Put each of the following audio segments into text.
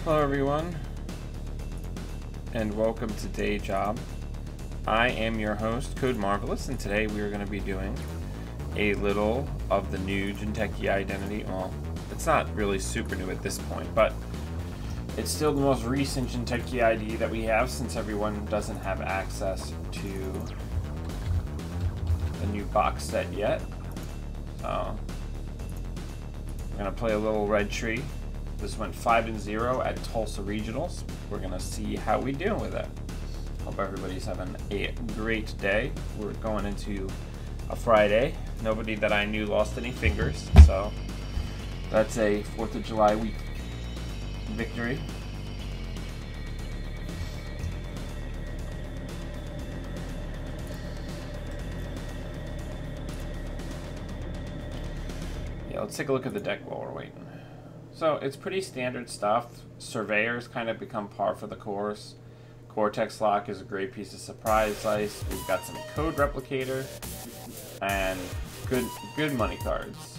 Hello everyone, and welcome to Day Job. I am your host, Code Marvelous, and today we are going to be doing a little of the new Jinteki identity. Well, it's not really super new at this point, but it's still the most recent Jinteki ID that we have since everyone doesn't have access to the new box set yet. So, we're going to play a little Red Tree. This went 5-0 at Tulsa Regionals. We're gonna see how we do with it. Hope everybody's having a great day. We're going into a Friday. Nobody that I knew lost any fingers, so that's a 4th of July week victory. Yeah, let's take a look at the deck while we're waiting. So it's pretty standard stuff. Surveyors kind of become par for the course. Cortex Lock is a great piece of surprise ice. We've got some Code Replicator and good money cards.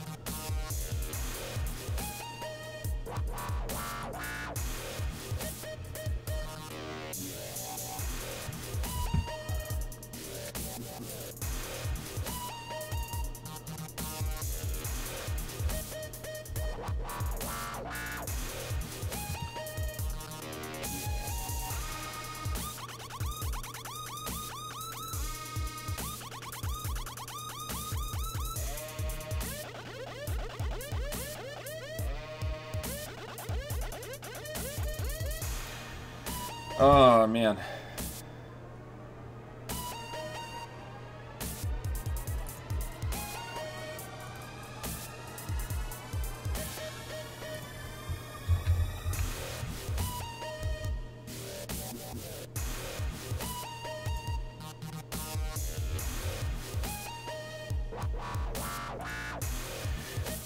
Oh man.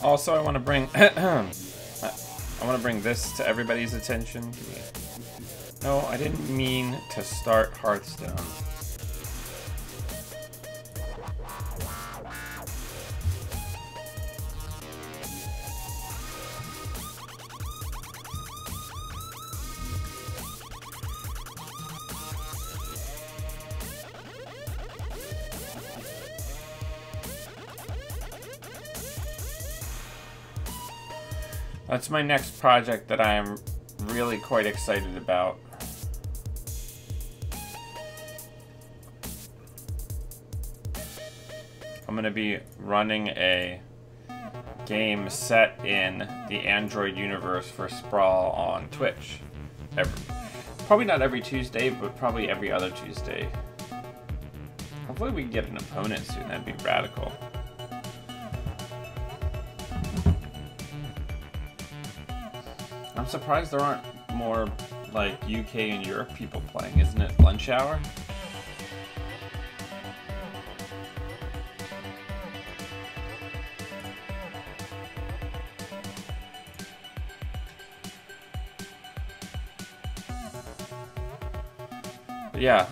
Also, I want to bring this to everybody's attention. No, I didn't mean to start Hearthstone. That's my next project that I am really quite excited about. I'm going to be running a game set in the Android universe for Sprawl on Twitch. Probably not every Tuesday, but probably every other Tuesday. Hopefully we can get an opponent soon, that'd be radical. I'm surprised there aren't more like UK and Europe people playing. Isn't it lunch hour? Yeah,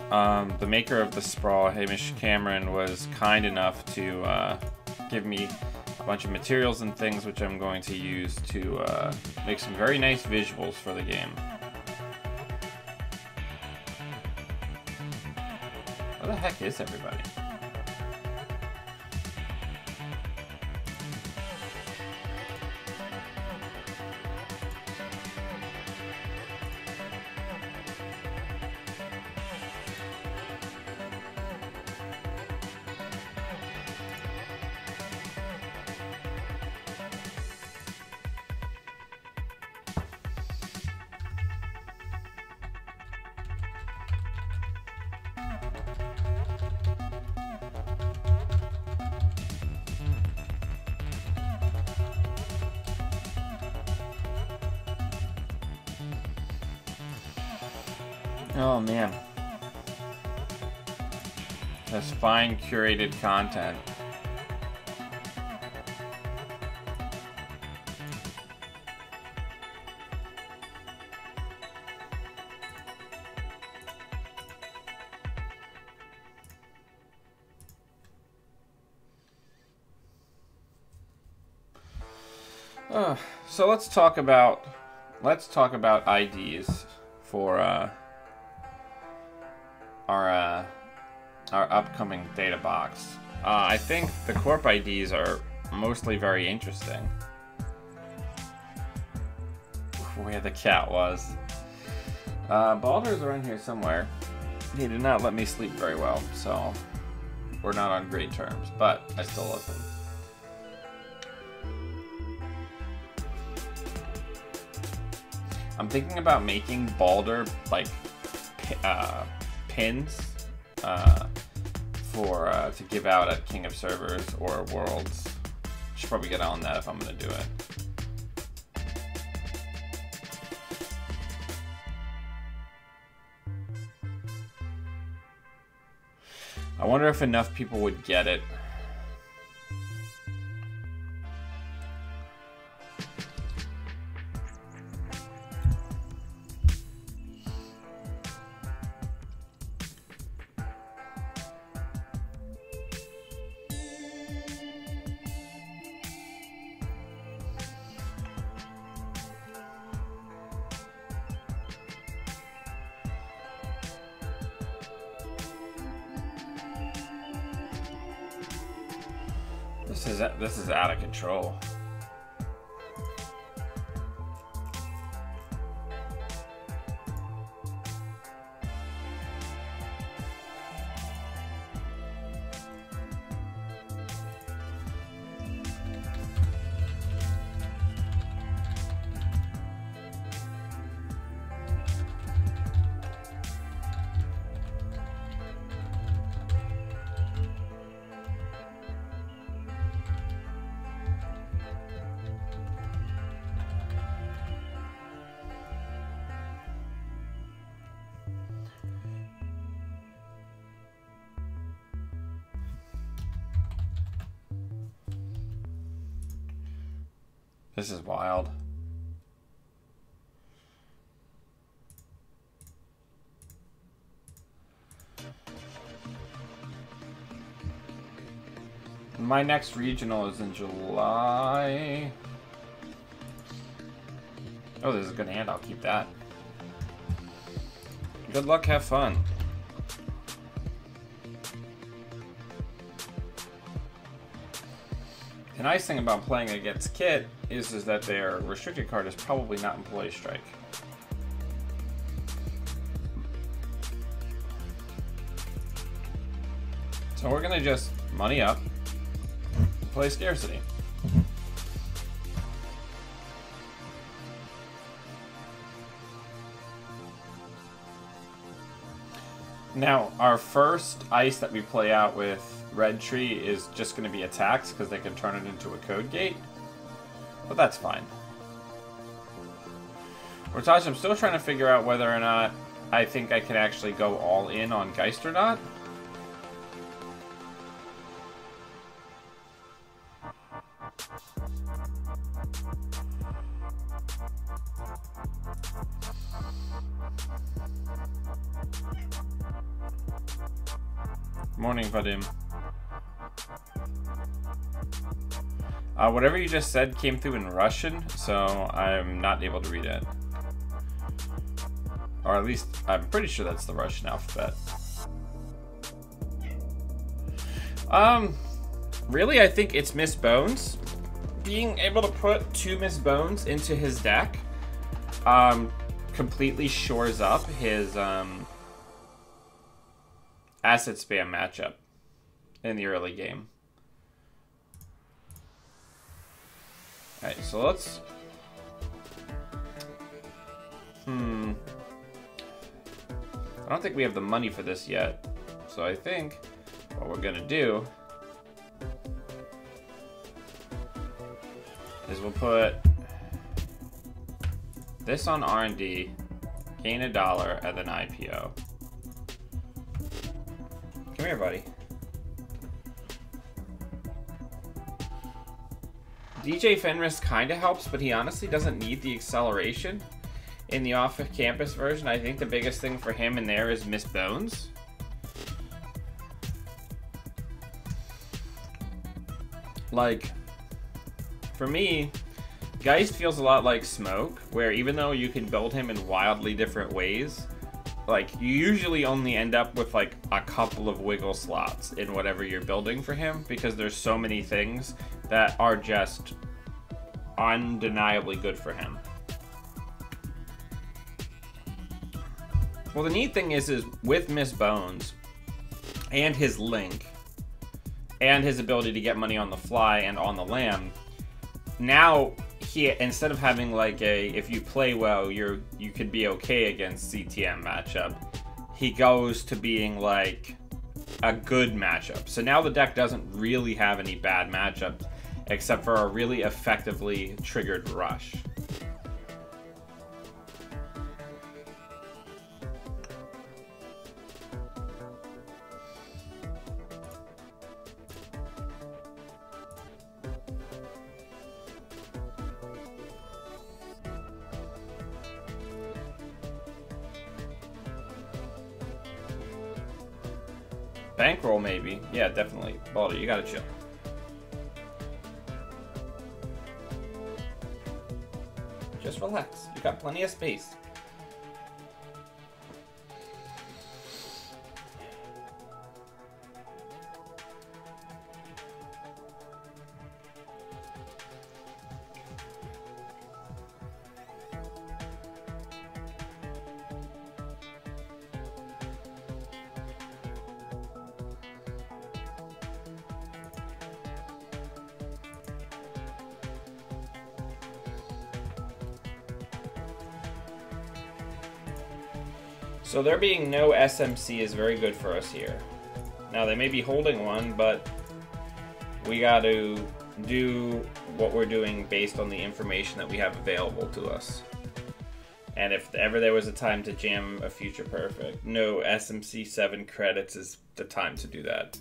the maker of the Sprawl, Hamish Cameron, was kind enough to give me a bunch of materials and things which I'm going to use to make some very nice visuals for the game. Where the heck is everybody? Oh man. That's fine curated content. So let's talk about let's talk about IDs for our upcoming data box. I think the corp IDs are mostly very interesting. Where the cat was. Balder's around here somewhere. He did not let me sleep very well, so we're not on great terms, but I still love him. I'm thinking about making Balder like pins to give out at King of Servers or Worlds. Should probably get on that if I'm gonna do it. I wonder if enough people would get it. This is out of control. This is wild. My next regional is in July. Oh, this is a good hand. I'll keep that. Good luck. Have fun. The nice thing about playing against Kit is that their restricted card is probably not Employee Strike. So we're gonna just money up, play Scarcity. Now, our first ice that we play out with Red Tree is just going to be attacks because they can turn it into a code gate. But that's fine. Ratash, I'm still trying to figure out whether or not I think I can actually go all in on Geist or not. Morning, Vadim. Whatever you just said came through in Russian, so I'm not able to read it. Or at least, I'm pretty sure that's the Russian alphabet. Really, I think it's Miss Bones. Being able to put 2 Miss Bones into his deck, completely shores up his, asset spam matchup in the early game. Alright, so let's... I don't think we have the money for this yet. So I think what we're gonna do is we'll put this on R&D, gain $1, and then IPO. Come here, buddy. DJ Fenris kind of helps, but he honestly doesn't need the acceleration. In the off-campus version, I think the biggest thing for him in there is Miss Bones. Like, for me, Geist feels a lot like Smoke, where even though you can build him in wildly different ways, like, you usually only end up with, like, a couple of wiggle slots in whatever you're building for him, because there's so many things that are just undeniably good for him. Well, the neat thing is with Miss Bones, and his Link, and his ability to get money on the fly and on the lam, now he, instead of having like a, if you play well, you could be okay against CTM matchup, he goes to being like a good matchup. So now the deck doesn't really have any bad matchups, except for a really effectively triggered rush. Bankroll, maybe. Yeah, definitely. Baldy, you gotta chill. Just relax. You got plenty of space. So there being no SMC is very good for us here. Now they may be holding one, but we got to do what we're doing based on the information that we have available to us. And if ever there was a time to jam a future perfect, no, SMC 7 credits is the time to do that.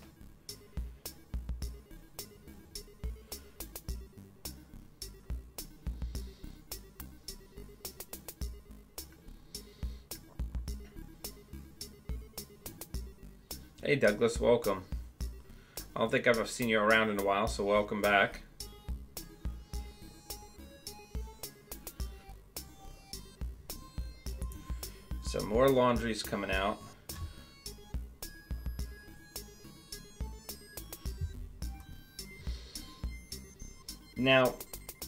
Hey Douglas, welcome. I don't think I've seen you around in a while, so welcome back. So more laundry's coming out. Now,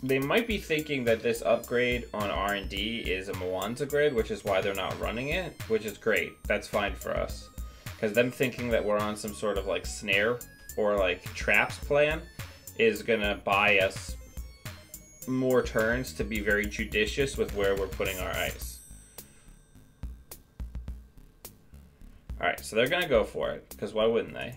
they might be thinking that this upgrade on R&D is a Mwanza grid, which is why they're not running it, which is great. That's fine for us. Because them thinking that we're on some sort of like snare or like traps plan is gonna buy us more turns to be very judicious with where we're putting our ice. Alright, so they're gonna go for it, because why wouldn't they?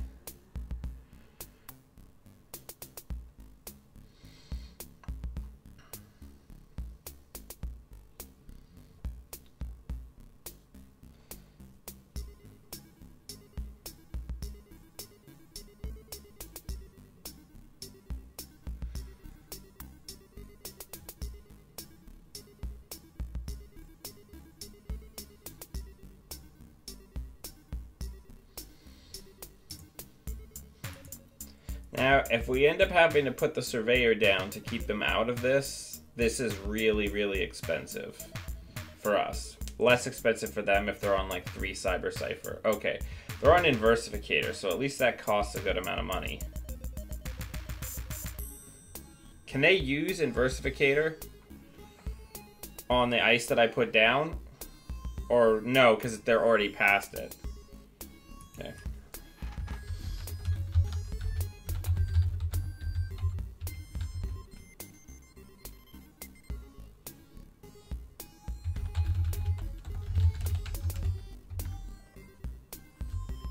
Now, if we end up having to put the Surveyor down to keep them out of this, this is really, really expensive for us. Less expensive for them if they're on like 3 Cyber Cipher. Okay, they're on Inversificator, so at least that costs a good amount of money. Can they use Inversificator on the ice that I put down? Or no, because they're already past it. Okay.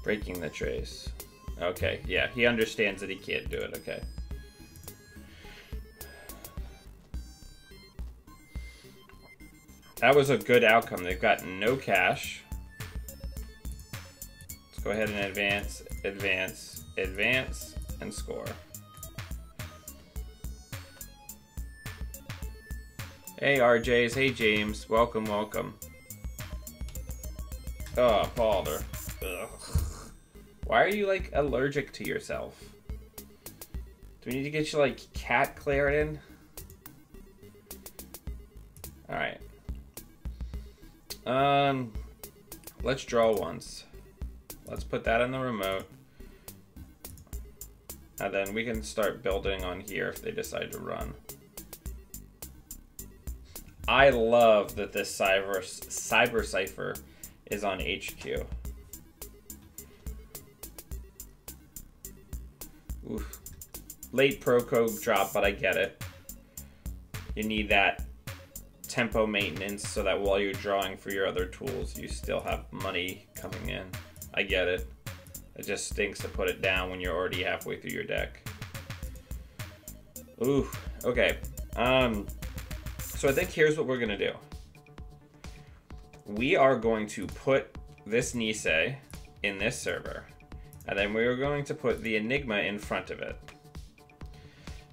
Breaking the trace. Okay, yeah, he understands that he can't do it, okay. That was a good outcome. They've got no cash. Let's go ahead and advance, advance, advance, and score. Hey RJs, hey James, welcome, welcome. Oh, Balder. Ugh. Why are you, like, allergic to yourself? Do we need to get you, like, cat Claritin? All right. Let's draw once. Let's put that in the remote. And then we can start building on here if they decide to run. I love that this Cyber Cipher is on HQ. Oof. Late pro code drop, but I get it. You need that tempo maintenance so that while you're drawing for your other tools, you still have money coming in. I get it. It just stinks to put it down when you're already halfway through your deck. Ooh, okay. So I think here's what we're gonna do. We are going to put this Nisei in this server, and then we're going to put the Enigma in front of it.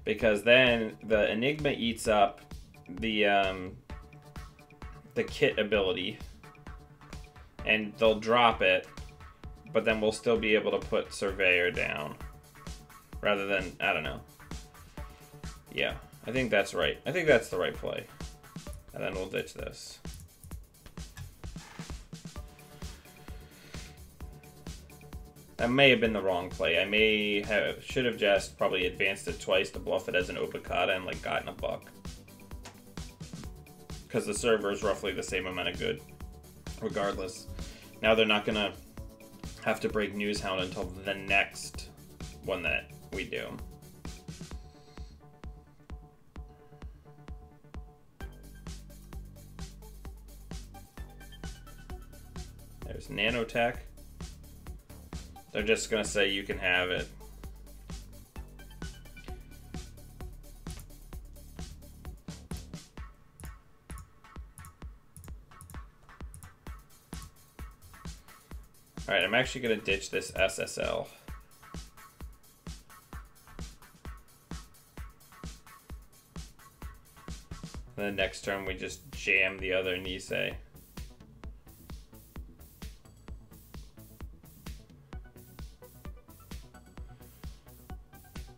Because then the Enigma eats up the kit ability, and they'll drop it, but then we'll still be able to put Surveyor down. Rather than, I don't know. Yeah, I think that's right. I think that's the right play. And then we'll ditch this. That may have been the wrong play. I should have just probably advanced it twice to bluff it as an Obikata and like gotten a buck. Because the server is roughly the same amount of good, regardless. Now they're not gonna have to break Newshound until the next one that we do. There's Nanotech. They're just gonna say you can have it. Alright, I'm actually gonna ditch this SSL. And then next turn we just jam the other Nisei.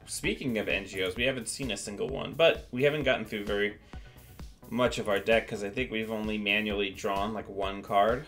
Speaking of NGOs, we haven't seen a single one, but we haven't gotten through very much of our deck because I think we've only manually drawn like one card.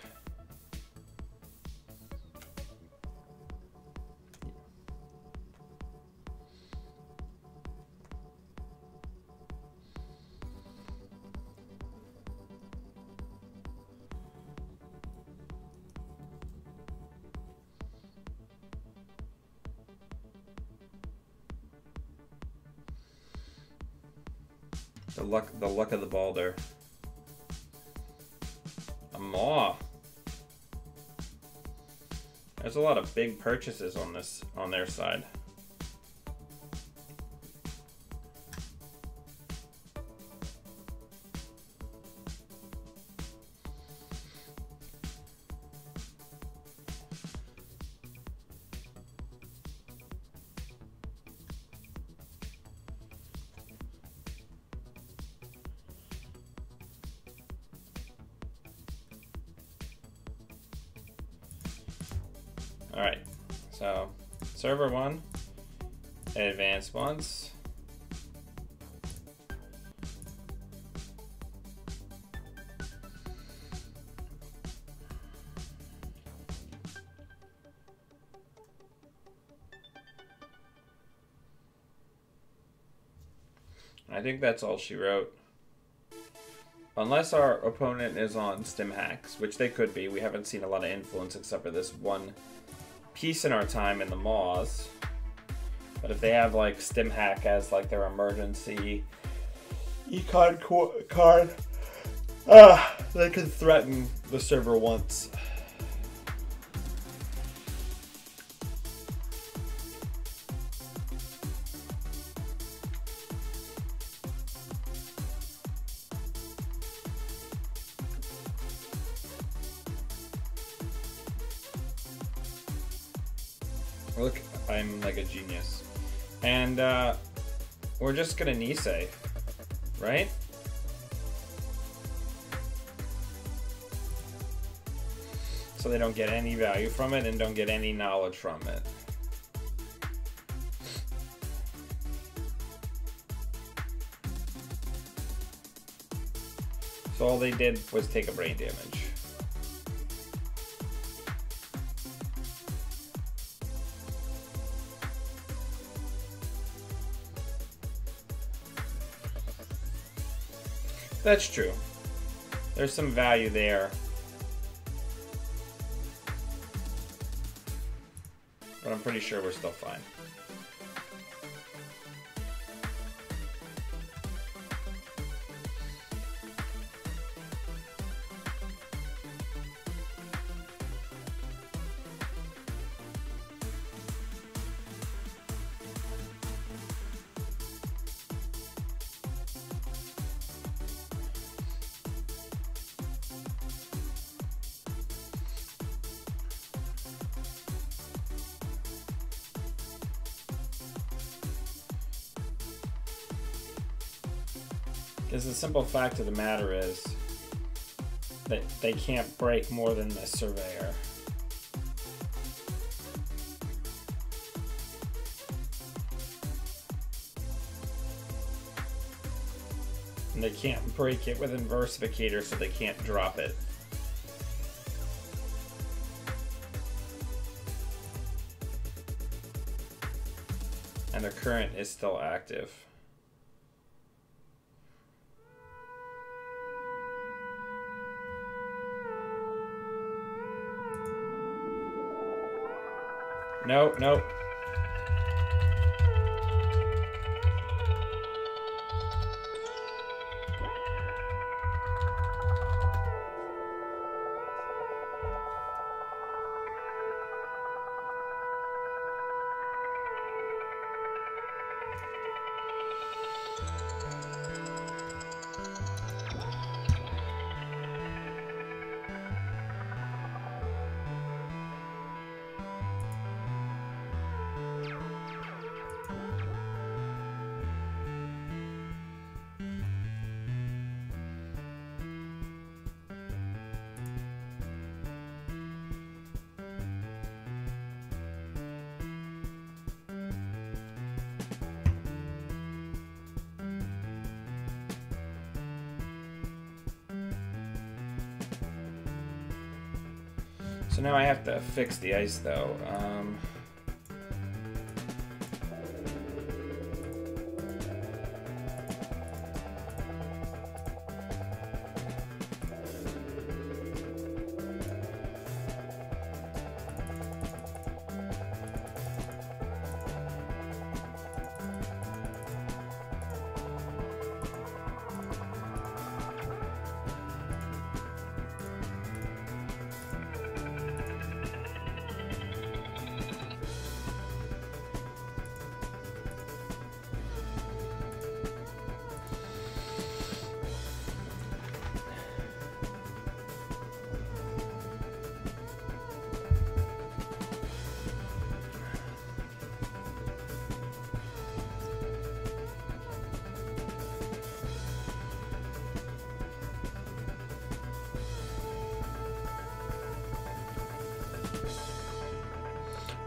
The luck of the Balder. A Maw. There's a lot of big purchases on their side. Alright, so server 1, advance once. I think that's all she wrote. Unless our opponent is on stim hacks, which they could be. We haven't seen a lot of influence except for this one piece in our time in the Maws. But if they have like stim hack as like their emergency econ card, they can threaten the server once. Look, I'm like a genius. And we're just gonna Nisei, right? So they don't get any value from it and don't get any knowledge from it. So all they did was take a brain damage. That's true. There's some value there. But I'm pretty sure we're still fine. Because the simple fact of the matter is that they can't break more than the surveyor. And they can't break it with Inversificator, so they can't drop it. And the current is still active. No, no. So now I have to fix the ice, though.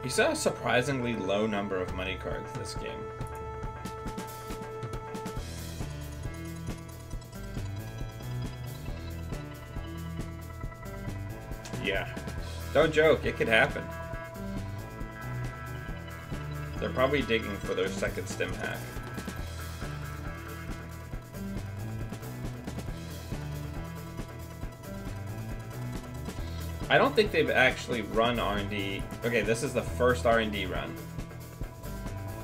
You saw a surprisingly low number of money cards this game. Yeah. Don't joke, it could happen. They're probably digging for their second stim hack. I don't think they've actually run R&D. Okay, this is the first R&D run.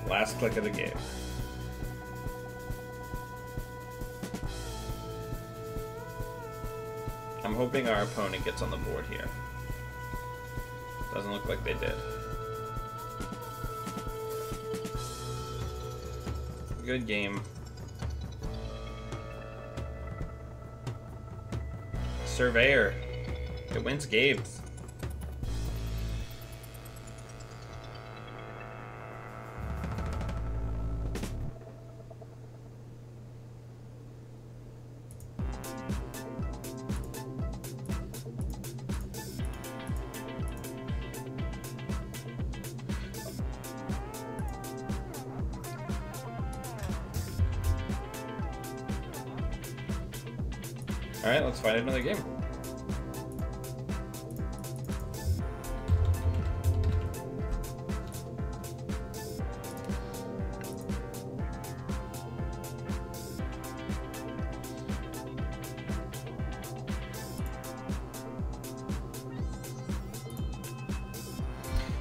Last click of the game. I'm hoping our opponent gets on the board here. Doesn't look like they did. Good game. Surveyor. It wins games. Alright, let's find another game.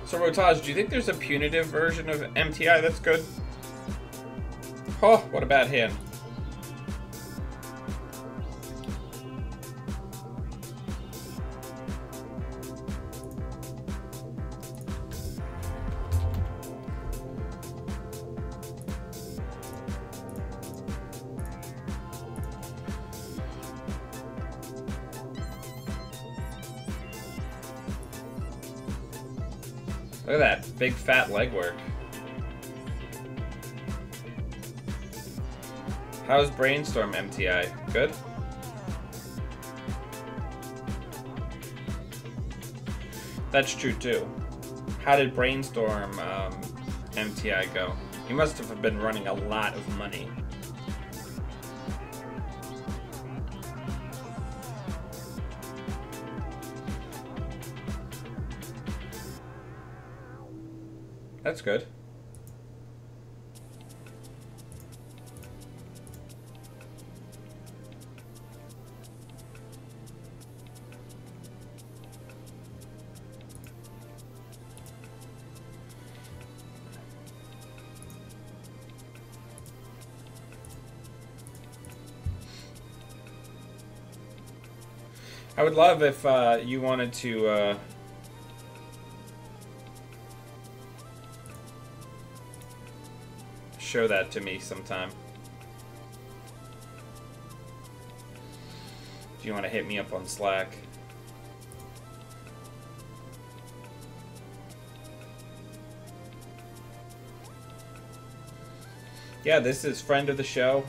So, Rotage, do you think there's a punitive version of MTI that's good? Oh, what a bad hand. Look at that big fat legwork. How's Brainstorm MTI? Good? That's true too. How did Brainstorm MTI go? He must have been running a lot of money. That's good. I would love if you wanted to show that to me sometime. Do you want to hit me up on Slack? Yeah, this is friend of the show.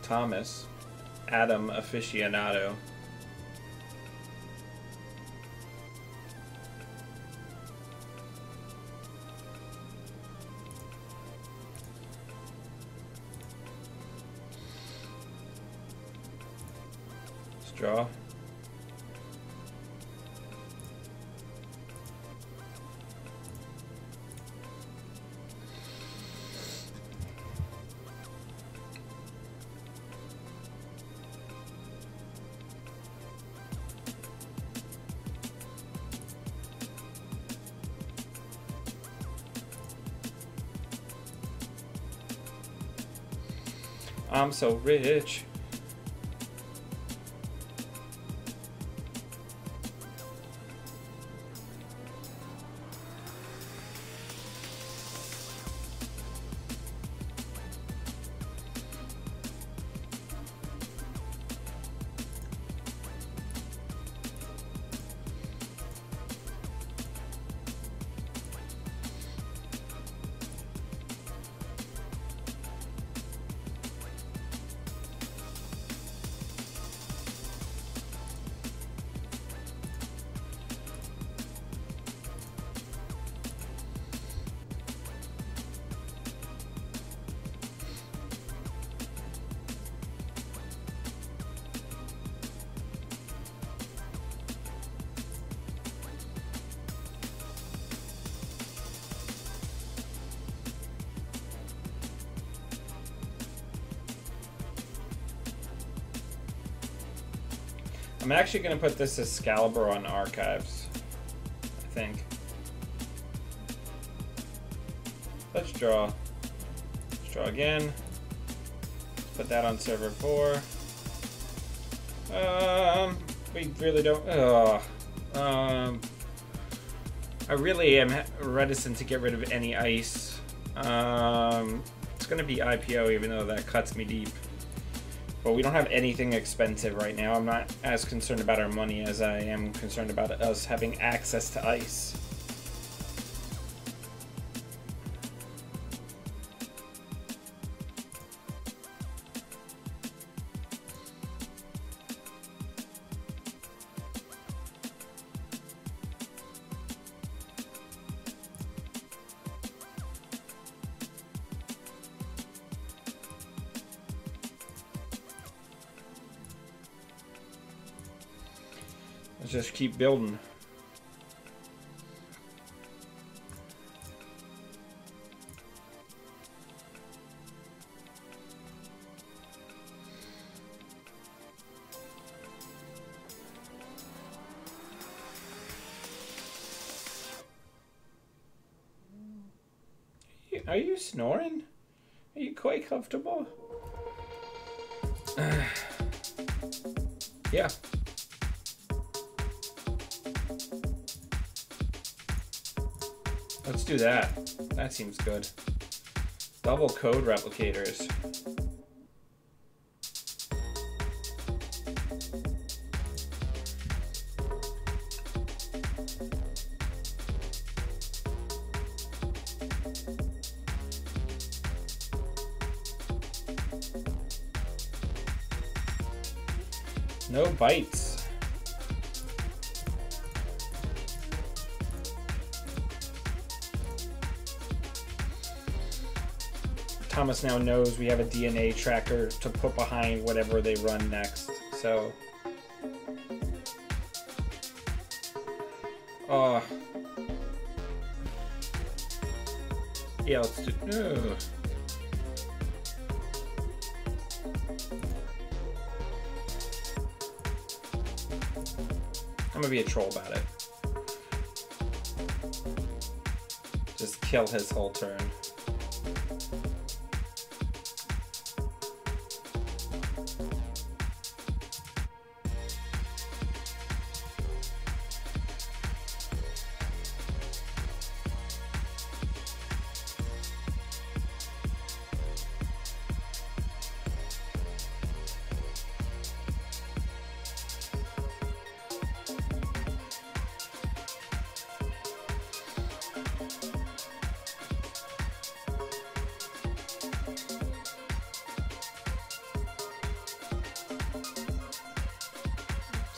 Thomas, Adam Aficionado. Let's draw. I'm so rich. I'm actually going to put this Excalibur on archives, I think. Let's draw. Let's draw again. Put that on server 4. We really don't... I really am reticent to get rid of any ice. It's going to be IPO, even though that cuts me deep. But we don't have anything expensive right now. I'm not as concerned about our money as I am concerned about us having access to ice. Let's just keep building. Are you snoring? Are you quite comfortable? Yeah. Let's do that. That seems good. Double code replicators. No bites. Thomas now knows we have a DNA tracker to put behind whatever they run next. So, yeah, let's do. Ugh. I'm gonna be a troll about it. Just kill his whole turn.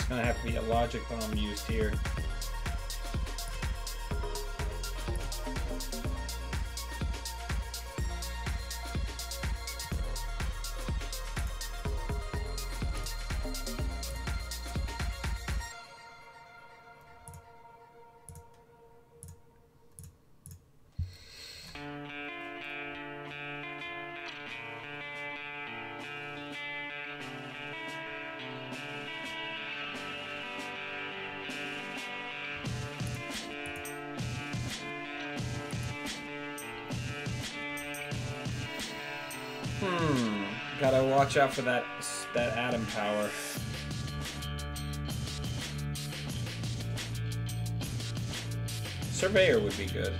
Gonna have to be a logic bomb used here. Gotta watch out for that atom power. Surveyor would be good.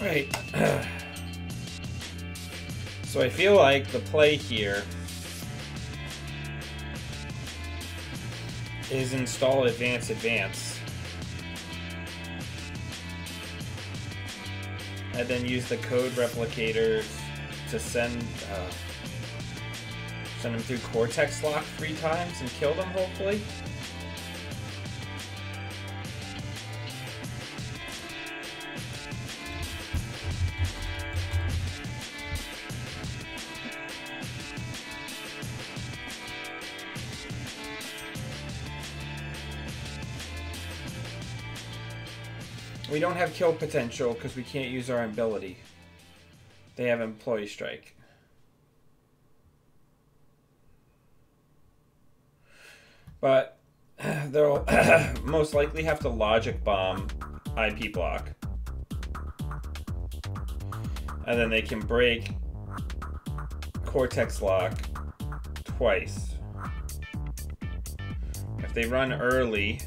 Right. So I feel like the play here is install advance. And then use the code replicators to send them through Cortex Lock 3 times and kill them, hopefully. We don't have kill potential because we can't use our ability. They have employee strike. But they'll most likely have to logic bomb IP block. And then they can break Cortex Lock twice. If they run early,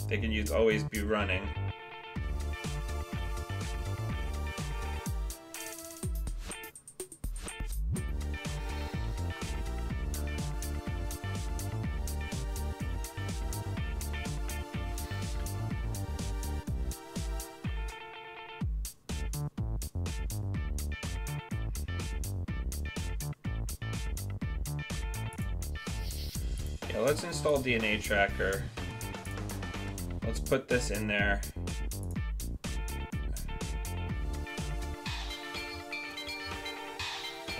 they can use Always Be Running. Yeah, let's install DNA Tracker. Let's put this in there.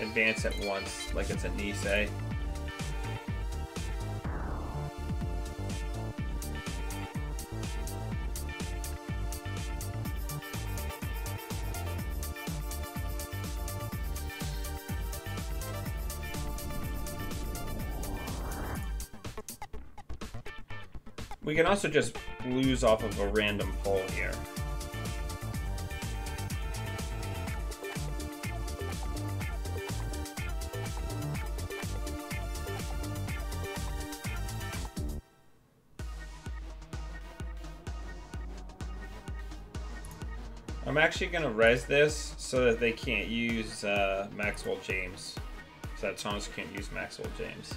Advance it once, like it's a Nisei. We can also just lose off of a random pull here. I'm actually going to res this so that they can't use Maxwell James. So that Thomas can't use Maxwell James.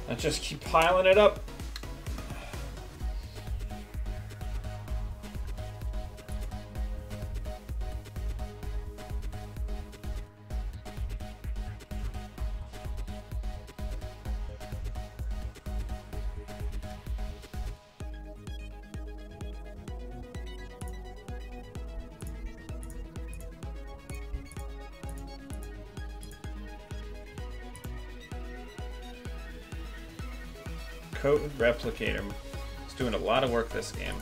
Let's just keep piling it up. Code Replicator. It's doing a lot of work this game.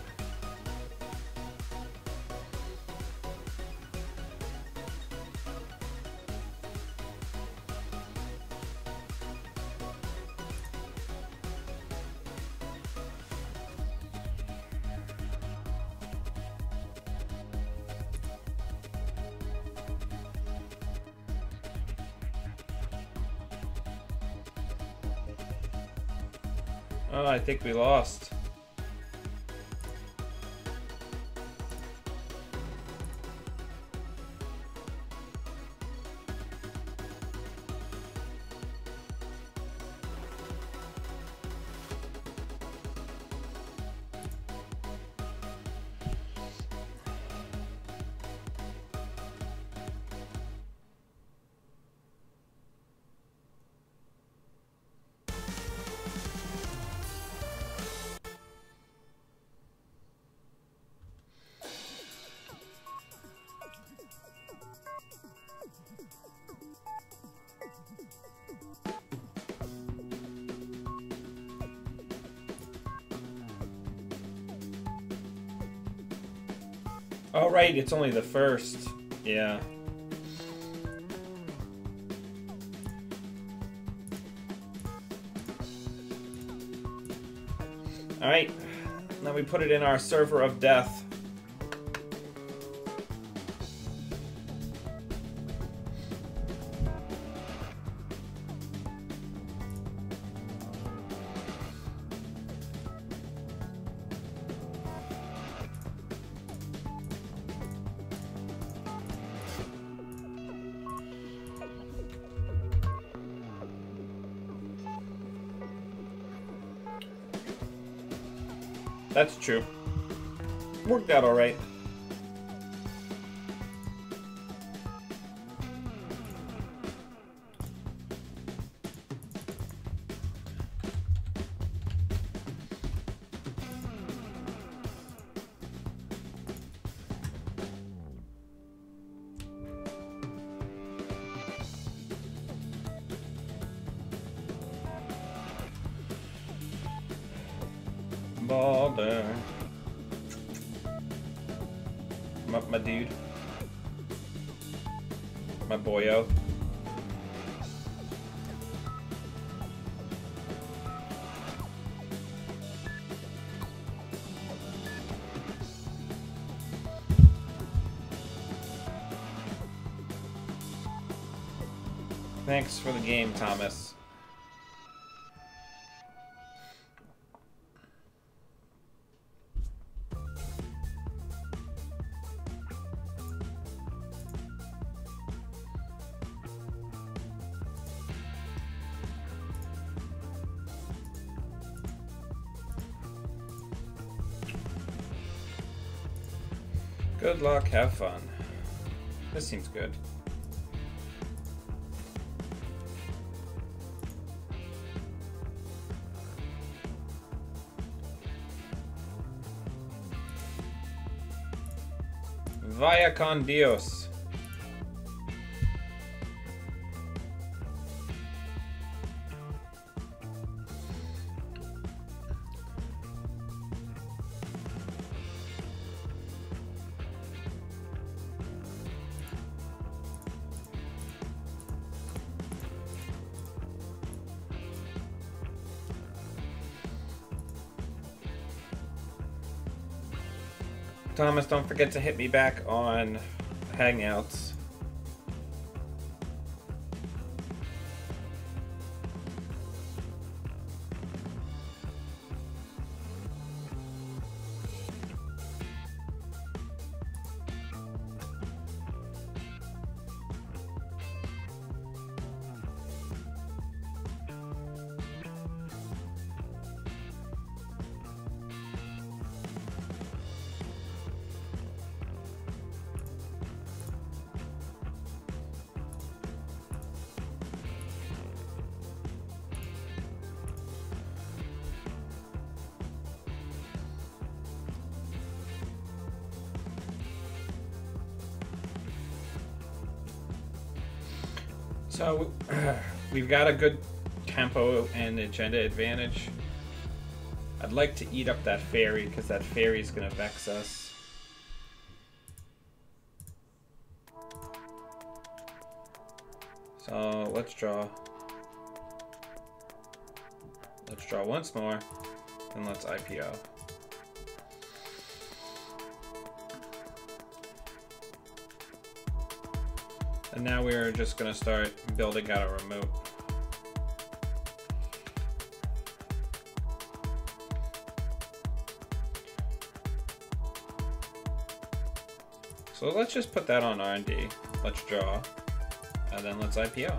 Oh, I think we lost. Oh, right, it's only the first. Yeah. Alright, now we put it in our server of death. That's true. Worked out all right. Balder. My dude. My boyo. Thanks for the game, Thomas. Good luck, have fun. This seems good. Vaya con Dios. Thomas, don't forget to hit me back on Hangouts. So, we've got a good tempo and agenda advantage. I'd like to eat up that fairy, because that fairy is going to vex us. So, let's draw. Let's draw once more, and let's IPO. And now we're just going to start building out a remote. So let's just put that on R&D. Let's draw, and then let's IPO.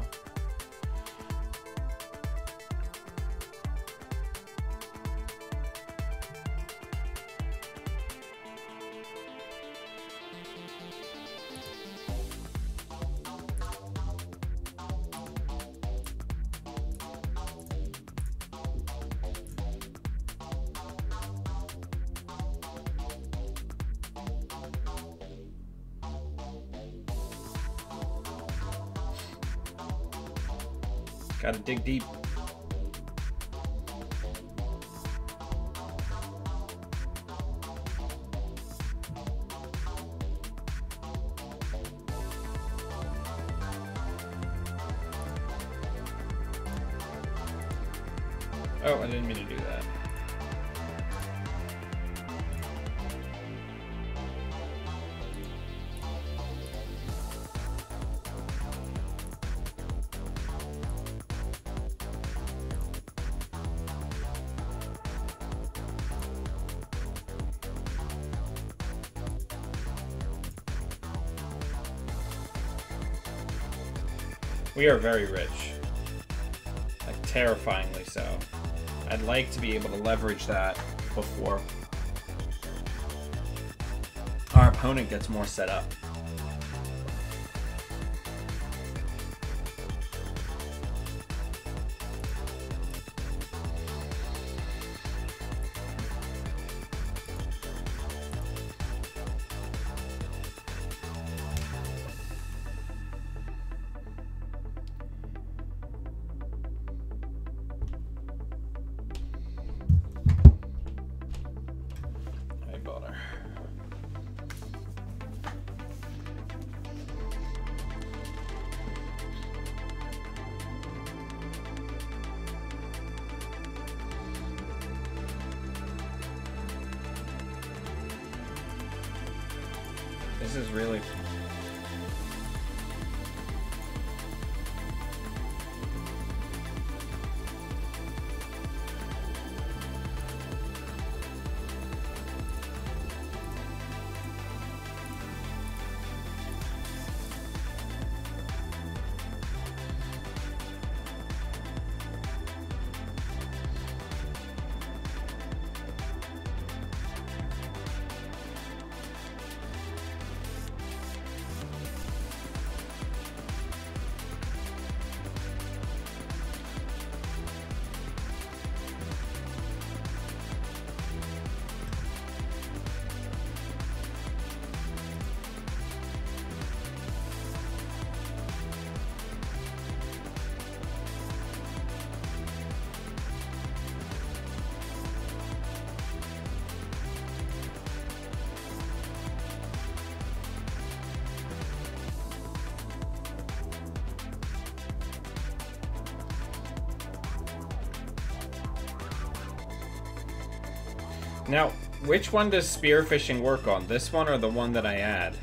Gotta dig deep. Oh, I didn't mean to do that. We are very rich, like terrifyingly so. I'd like to be able to leverage that before our opponent gets more set up. This is really... Now, which one does spearfishing work on? This one or the one that I add?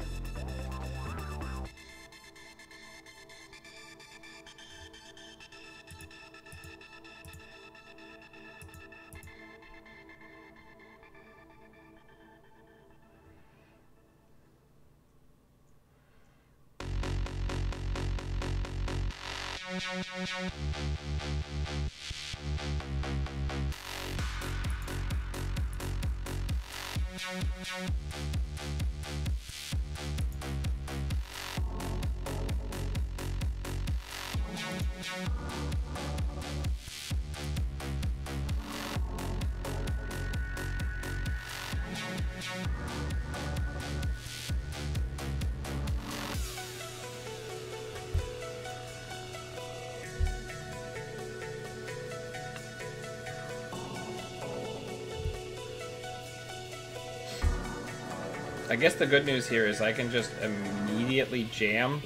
I guess the good news here is I can just immediately jam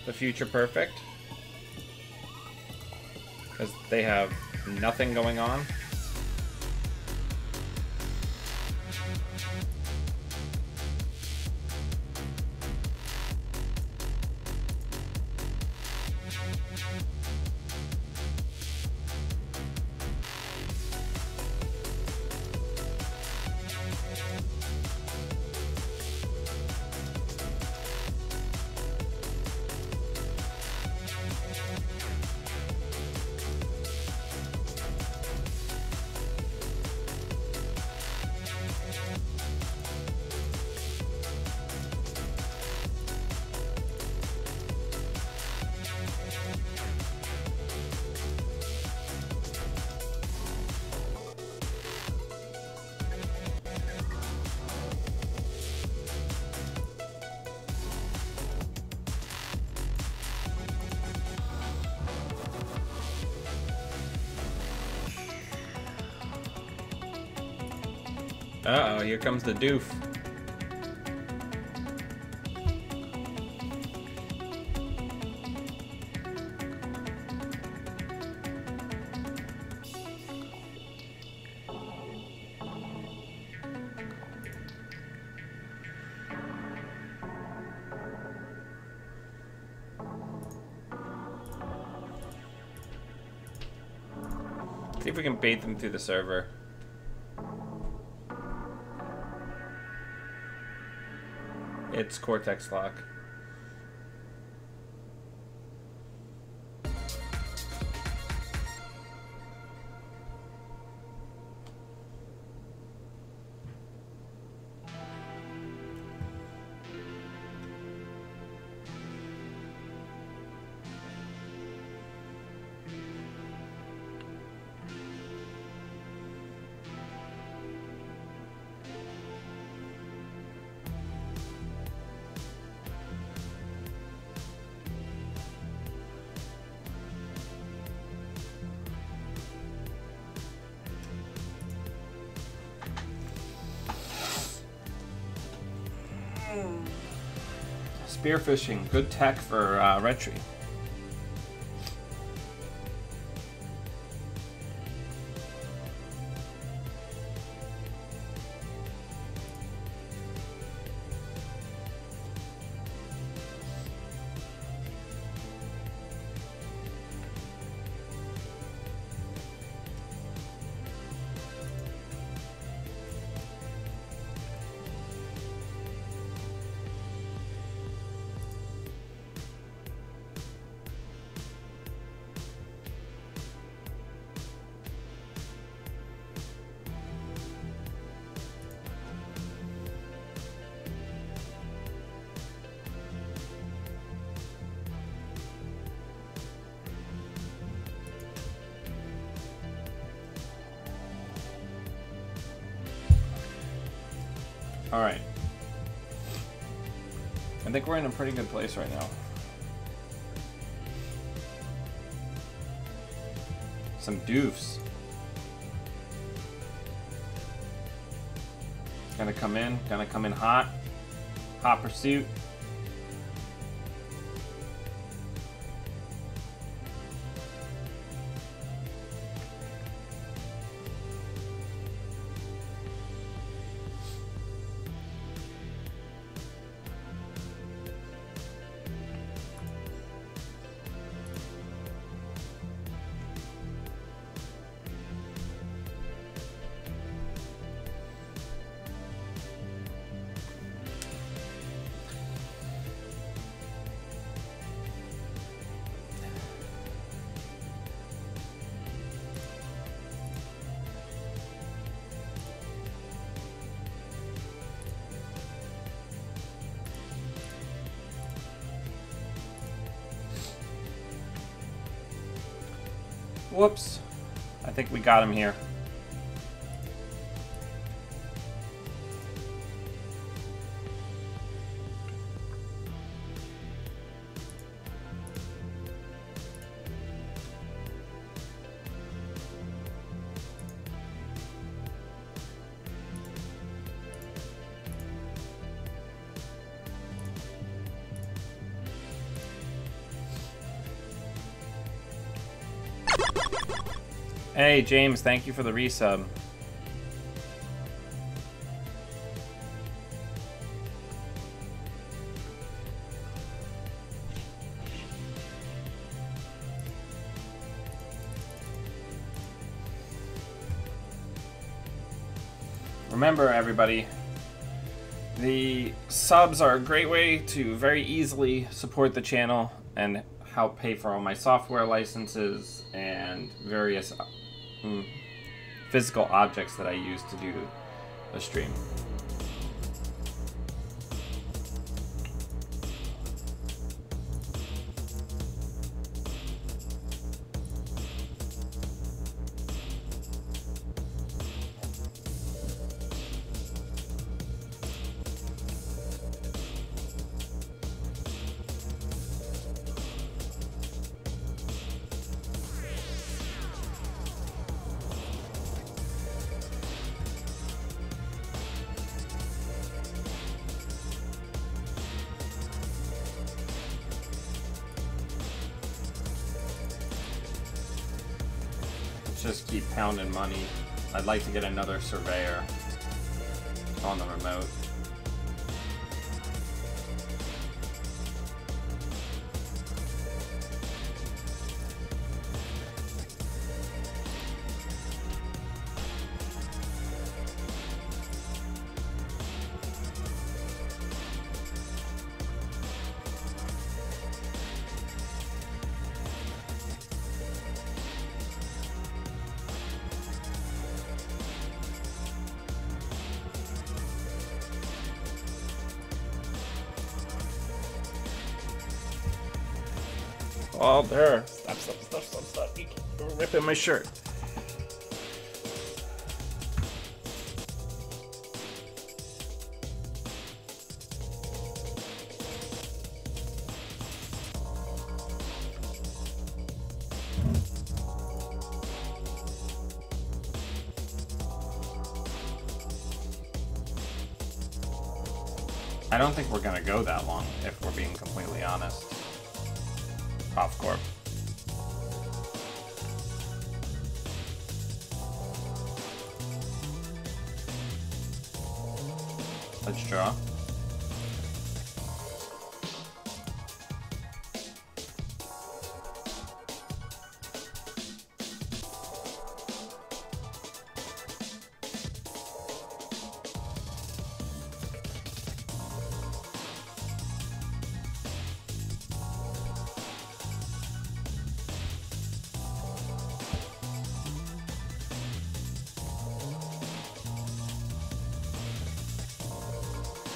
the Future Perfect, because they have nothing going on. Uh-oh, here comes the doof. See if we can bait them through the server. It's Cortex Lock. Spearfishing, good tech for Retry. All right. I think we're in a pretty good place right now. Some doofs. Gonna come in hot. Hot pursuit. Whoops. I think we got him here. Hey, James, thank you for the resub. Remember, everybody, the subs are a great way to very easily support the channel and help pay for all my software licenses and various physical objects that I use to do the stream. Just keep pounding money. I'd like to get another surveyor on the remote. Oh, there. Stop. You're ripping my shirt. I don't think we're gonna go that long, if we're being completely honest. Off corp. Let's draw.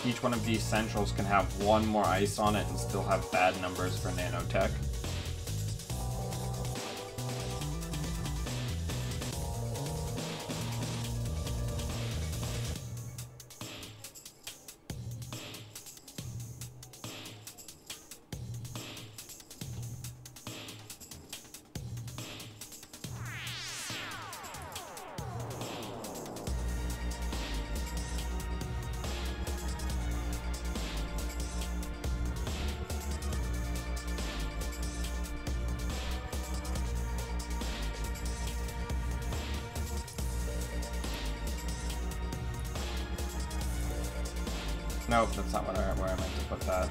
Each one of these centrals can have one more ice on it and still have bad numbers for nanotech. Nope, that's not where I meant to put that.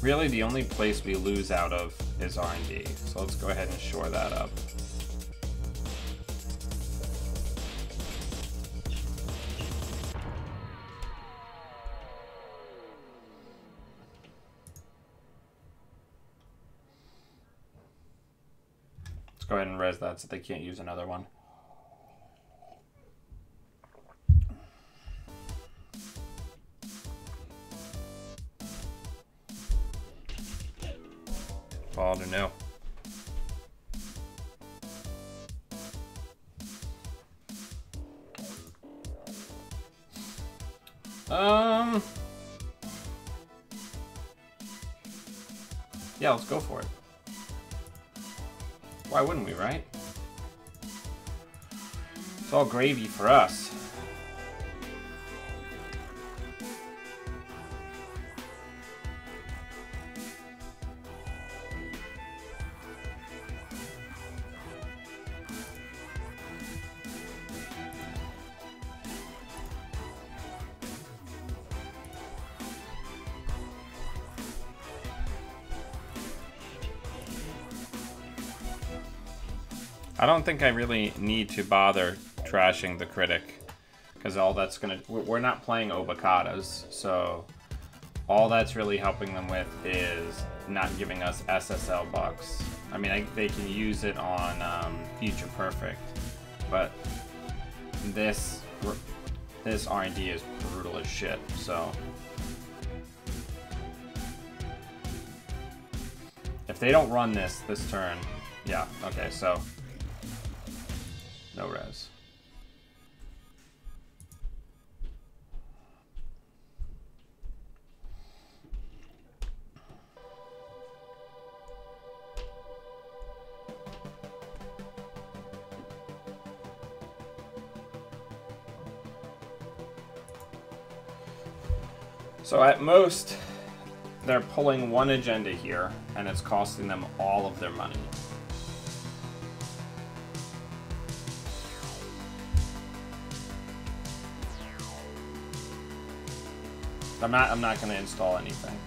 Really, the only place we lose out of is R&D, so let's go ahead and shore that up. Let's go ahead and res that so they can't use another one. Bald or no? Yeah, let's go for it. Why wouldn't we, right? It's all gravy for us. I don't think I really need to bother trashing the critic, because all that's gonna... We're not playing Obacadas, so all that's really helping them with is not giving us SSL bucks. I mean, they can use it on Future Perfect, but this R&D is brutal as shit, so... If they don't run this turn... Yeah, okay, so... No res. So at most, they're pulling one agenda here, and it's costing them all of their money. I'm not going to install anything.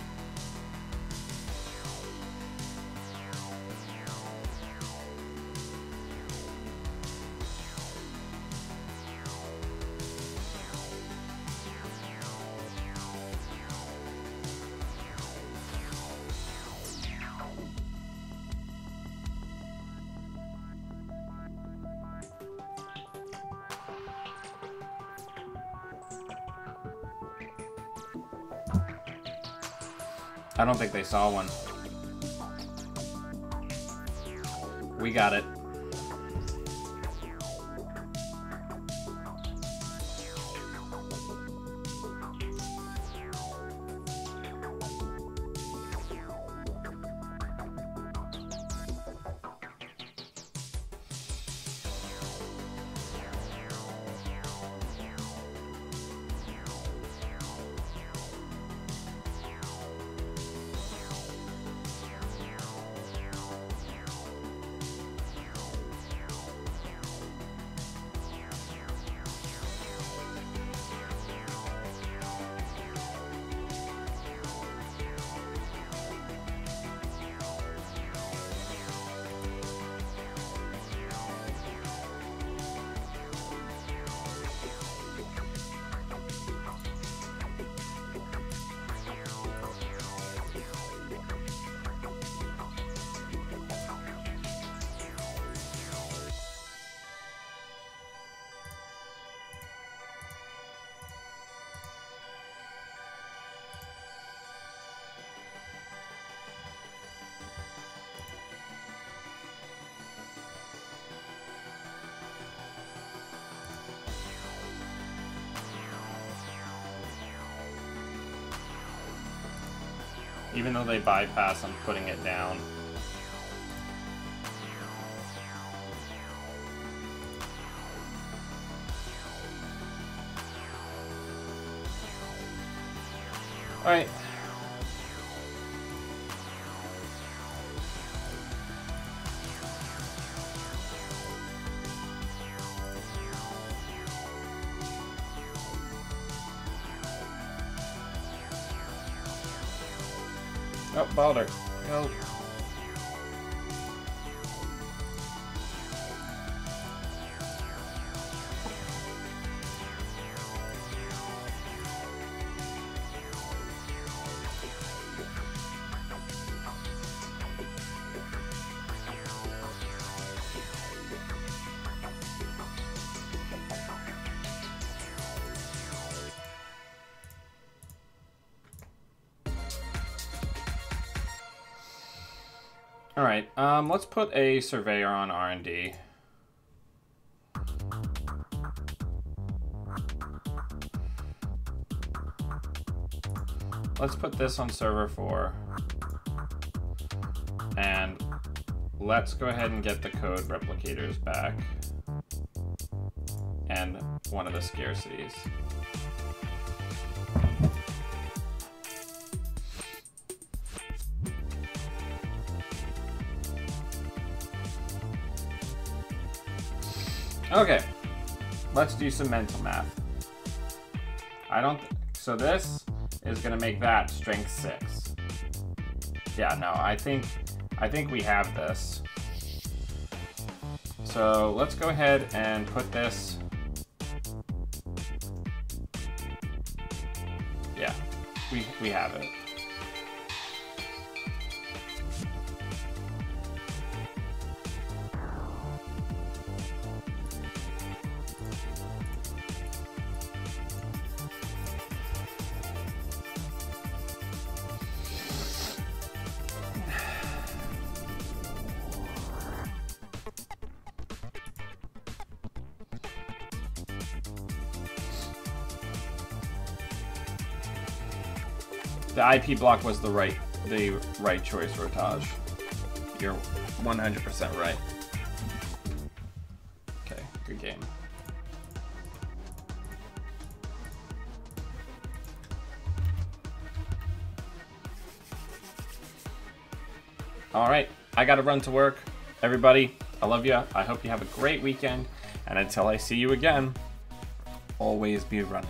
I don't think they saw one. We got it. Even though they bypass, I'm putting it down. Alright. Oh, Balder. Go. All right, let's put a surveyor on R&D. Let's put this on server 4. And let's go ahead and get the code replicators back. And one of the scarcities. Okay, let's do some mental math. So this is gonna make that strength 6. Yeah, no, I think we have this. So let's go ahead and put this. Yeah, we have it. The IP block was the right choice, Rotage. You're 100% right. Okay, good game. All right, I gotta run to work. Everybody, I love you. I hope you have a great weekend. And until I see you again, always be running.